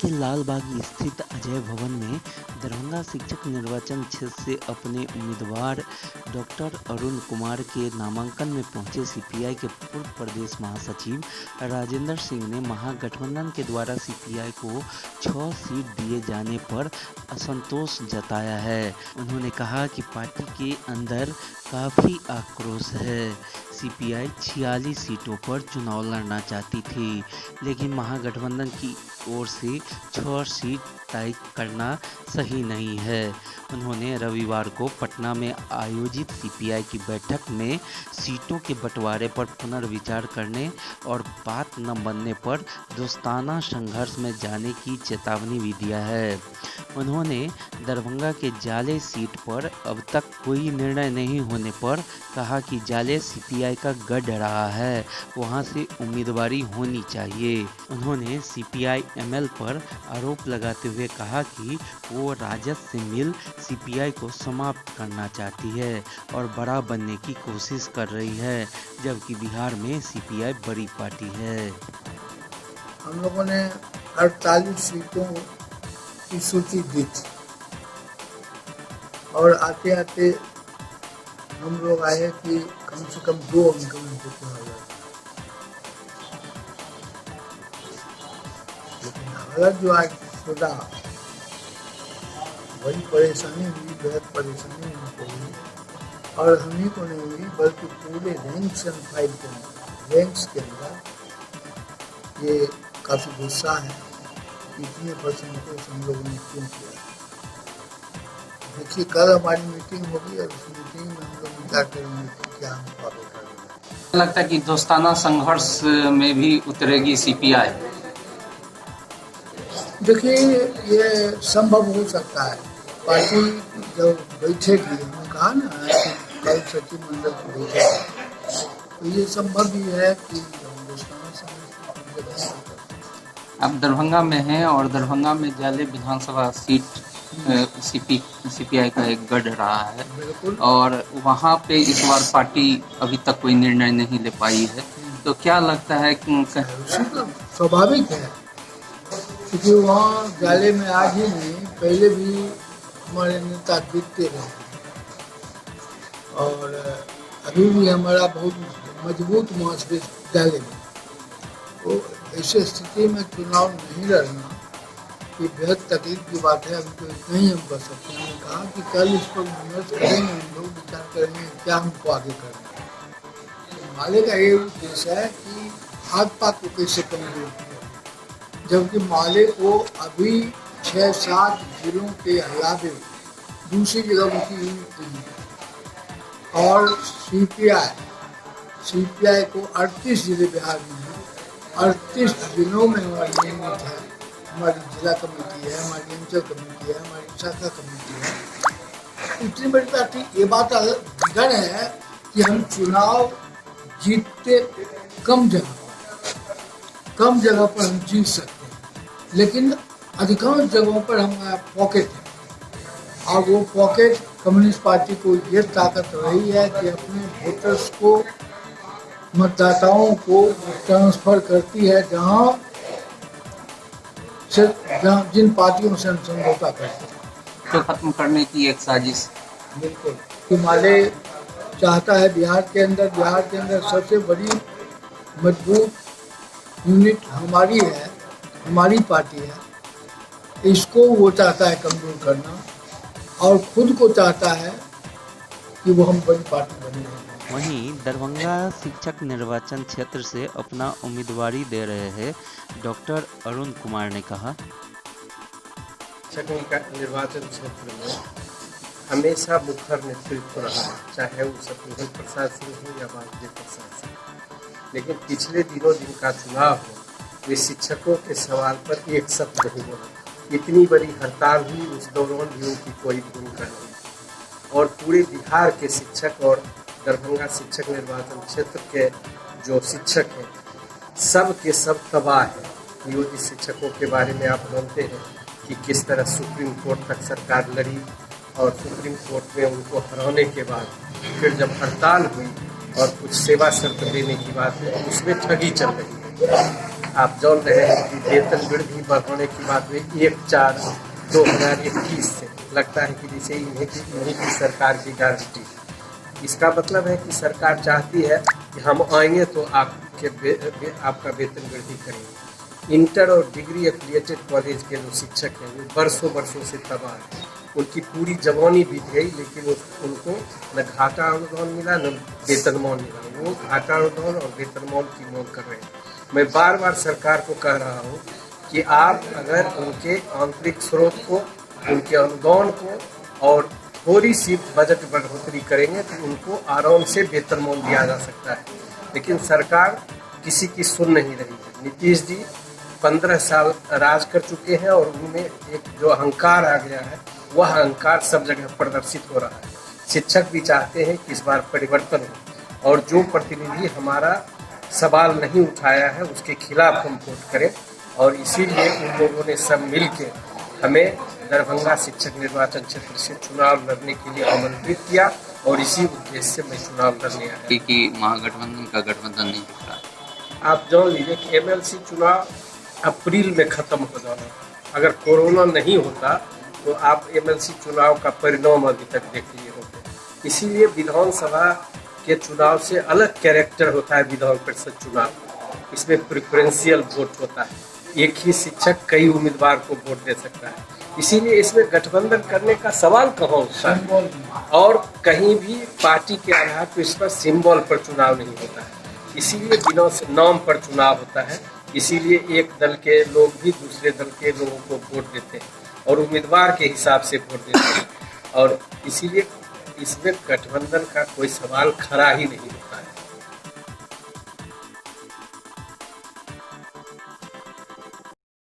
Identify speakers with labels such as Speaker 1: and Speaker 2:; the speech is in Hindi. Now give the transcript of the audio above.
Speaker 1: के लाल बाग स्थित अजय भवन में दरभंगा शिक्षक निर्वाचन क्षेत्र से अपने उम्मीदवार डॉक्टर अरुण कुमार के नामांकन में पहुंचे सीपीआई के पूर्व प्रदेश महासचिव राजेंद्र सिंह ने महागठबंधन के द्वारा सीपीआई को 6 सीट दिए जाने पर असंतोष जताया है। उन्होंने कहा कि पार्टी के अंदर काफ़ी आक्रोश है। सीपीआई 46 सीटों पर चुनाव लड़ना चाहती थी, लेकिन महागठबंधन की ओर से 6 सीट तय करना सही नहीं है। उन्होंने रविवार को पटना में आयोजित सीपीआई की बैठक में सीटों के बंटवारे पर पुनर्विचार करने और बात न बनने पर दोस्ताना संघर्ष में जाने की चेतावनी भी दिया है। उन्होंने दरभंगा के जाले सीट पर अब तक कोई निर्णय नहीं होने पर कहा कि जाले सीपीआई का गढ़ रहा है, वहां से उम्मीदवारी होनी चाहिए। उन्होंने सीपीआई एमएल पर आरोप लगाते हुए कहा कि वो राजद से मिल सीपीआई को समाप्त करना चाहती है और बड़ा बनने की कोशिश कर रही है, जबकि बिहार में सीपीआई बड़ी पार्टी है।
Speaker 2: हम लोगों ने 48 सीटों की सूची दी थी और आते आते हम लोग आए कि कम से कम 2 अंक में चुना हो जाए, लेकिन हालत जो आज खुदा बड़ी परेशानी हुई, बेहद परेशानी हमको हुई और हम ही को नहीं हुई बल्कि पूरे रैंक्स एंड फाइल के अंदर, रैंक्स के अंदर ये काफ़ी गुस्सा है। इतने परसेंट को हम लोगों ने क्यों किया। देखिए कल हमारी मीटिंग होगी और उस मीटिंग में हम लोग विचार करेंगे कि क्या हम आगे करेंगे।
Speaker 3: लगता है कि दोस्ताना संघर्ष में भी उतरेगी सीपीआई।
Speaker 2: देखिए ये संभव हो सकता है। पार्टी जब बैठेगी, हमने कहा ना कि कल सचिव मंडल की बैठक, तो ये संभव भी है कि दोस्ताना संघर्ष।
Speaker 3: आप दरभंगा में हैं और दरभंगा में जाले विधानसभा सीट सीपीआई का एक गढ़ रहा है और वहाँ पे इस बार पार्टी अभी तक कोई निर्णय नहीं ले पाई है, तो क्या लगता है कि
Speaker 2: स्वाभाविक है क्योंकि वहाँ जाले में आज ही नहीं पहले भी हमारे नेता जीतते रहे और अभी भी हमारा बहुत मजबूत मुआसरे जाले में। तो ऐसी स्थिति में चुनाव नहीं लड़ना ये बेहद तकलीफ की बात है। अभी तो इतना ही हम कर सकते हैं। हमने कहा कि कल इस पर विमर्श करेंगे, हम लोग विचार करेंगे क्या हमको आगे करना है। तो माले का ये उद्देश्य है कि हाथ पात को कैसे कमजोर किया, जबकि माले को अभी 6-7 जिलों के अलावे दूसरी जगह उनकी यूनिट नहीं है और सीपीआई को 38 जिले बिहार में है, 38 जिलों में हमारी यूनिट है। हमारी जिला कमेटी है, हमारी अंचल कमेटी है, हमारी शाखा कमेटी है। इतनी बड़ी पार्टी, ये बात डर है कि हम चुनाव जीतते कम जगह पर हम जीत सकते हैं, लेकिन अधिकांश जगहों पर हम पॉकेट हैं और वो पॉकेट कम्युनिस्ट पार्टी को ये ताकत रही है कि अपने वोटर्स को, मतदाताओं को ट्रांसफर करती है जहाँ जिन पार्टियों से हम समझौता करते हैं।
Speaker 3: तो खत्म करने की एक साजिश।
Speaker 2: बिल्कुल, कि माले चाहता है बिहार के अंदर सबसे बड़ी मजबूत यूनिट हमारी है, हमारी पार्टी है। इसको वो चाहता है कमजोर करना और खुद को चाहता है कि वो हम बड़ी पार्टी बने।
Speaker 1: वहीं दरभंगा शिक्षक निर्वाचन क्षेत्र से अपना उम्मीदवारी दे रहे हैं डॉक्टर अरुण कुमार ने कहा,
Speaker 4: शिक्षक निर्वाचन क्षेत्र में हमेशा मुखर नेतृत्व रहा, चाहे वो शत्रुघ्न प्रसाद सिंह हो या वासुदेव प्रसाद सिंह। लेकिन पिछले दिनों जिनका चुनाव हो, वे शिक्षकों के सवाल पर एक शब्द नहीं बोला। इतनी बड़ी हड़ताल हुई, उस दौरान भी उनकी कोई भूमिका नहीं और पूरे बिहार के शिक्षक और दरभंगा शिक्षक निर्वाचन क्षेत्र के जो शिक्षक हैं सब के सब तबाह हैं। नियोजित शिक्षकों के बारे में आप जानते हैं कि किस तरह सुप्रीम कोर्ट तक सरकार लड़ी और सुप्रीम कोर्ट में उनको हराने के बाद फिर जब हड़ताल हुई और कुछ सेवा शर्त देने की बात है, उसमें ठगी चल रही है। आप जान रहे हैं कि वेतन वृद्धि बढ़ाने की बात हुई 1/4/2021 से। लगता है कि जैसे इन्हीं की सरकार की गारंटी। इसका मतलब है कि सरकार चाहती है कि हम आएंगे तो आपका वेतन वृद्धि करेंगे। इंटर और डिग्री एफिलिएटेड कॉलेज के जो शिक्षक हैं वो वर्षों से तबाह हैं। उनकी पूरी जवानी बीत गई, लेकिन उनको न घाटा अनुदान मिला न वेतनमान मिला। वो घाटा अनुदान और वेतनमान की मांग कर रहे हैं। मैं बार बार सरकार को कह रहा हूँ कि आप अगर उनके आंतरिक स्रोत को, उनके अनुदान को और थोड़ी सी बजट बढ़ोतरी करेंगे तो उनको आराम से वेतनमान दिया जा सकता है। लेकिन सरकार किसी की सुन नहीं रही है। नीतीश जी 15 साल राज कर चुके हैं और उनमें एक जो अहंकार आ गया है वह अहंकार सब जगह प्रदर्शित हो रहा है। शिक्षक भी चाहते हैं कि इस बार परिवर्तन हो और जो प्रतिनिधि हमारा सवाल नहीं उठाया है उसके खिलाफ हम वोट करें। और इसीलिए उन लोगों ने सब मिल के हमें दरभंगा शिक्षक निर्वाचन क्षेत्र से चुनाव लड़ने के लिए आमंत्रित किया और इसी उद्देश्य से मैं चुनाव लड़ने आया।
Speaker 3: कि महागठबंधन का गठबंधन नहीं दिख रहा।
Speaker 4: आप जान लीजिए कि एमएलसी चुनाव अप्रैल में खत्म हो जाना। अगर कोरोना नहीं होता तो आप एमएलसी चुनाव का परिणाम अभी तक देख लिए होते। इसीलिए विधानसभा के चुनाव से अलग कैरेक्टर होता है विधान परिषद चुनाव। इसमें प्रेफरेंशियल वोट होता है। एक ही शिक्षक कई उम्मीदवार को वोट दे सकता है। इसीलिए इसमें गठबंधन करने का सवाल कहाँ उठता है और कहीं भी पार्टी के आधार पर इस पर सिंबल पर चुनाव नहीं होता है। इसीलिए बिना नाम पर चुनाव होता है। इसीलिए एक दल के लोग भी दूसरे दल के लोगों को वोट देते हैं और उम्मीदवार के हिसाब से वोट देते हैं और इसीलिए इसमें गठबंधन का कोई सवाल खड़ा ही नहीं होता है।